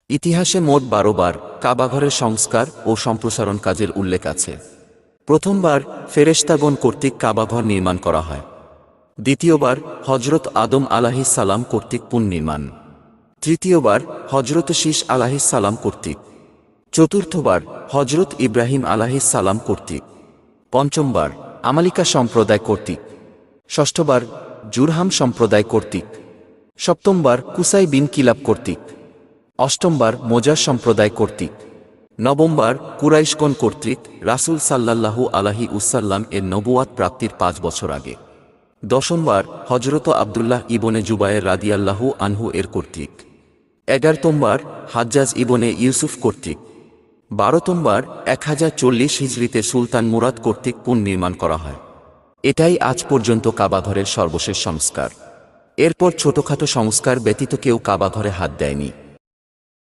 ইতিহাসে মোট ১২ বার কাবাঘরের সংস্কার ও সম্প্রসারণ কাজের উল্লেখ আছে। প্রথমবার ফেরেশতাগণ কর্তৃক কাবাঘর নির্মাণ করা হয়। দ্বিতীয়বার হজরত আদম আলাইহিস সালাম কর্তৃক পুনর্নির্মাণ। তৃতীয়বার হজরত শীস আলাইহিস সালাম কর্তৃক। চতুর্থবার হজরত ইব্রাহিম আলাইহিস সালাম কর্তৃক। পঞ্চমবার আমালিকা সম্প্রদায় কর্তৃক। ষষ্ঠবার জুরহাম সম্প্রদায় কর্তৃক। সপ্তমবার কুসাই বিন কিলাব কর্তৃক। অষ্টমবার মোজার সম্প্রদায় কর্তৃক। নবমবার কুরাইশগণ কর্তৃক রাসূল সাল্লাল্লাহু আলাইহি ওয়াসাল্লাম এর নবুয়াত প্রাপ্তির ৫ বছর আগে। দশমবার হজরত আব্দুল্লাহ ইবনে জুবায়ের রাদিয়াল্লাহু আনহু এর কর্তৃক। ১১তমবার হাজ্জাজ ইবনে ইউসুফ কর্তৃক। ১২তমবার ১০৪০ হিজরিতে সুলতান মুরাদ কর্তৃক পুনর্নির্মাণ করা হয়। এটাই আজ পর্যন্ত কাবাঘরের সর্বশেষ সংস্কার। এরপর ছোটখাটো সংস্কার ব্যতীত কেউ কাবাঘরে হাত দেয়নি।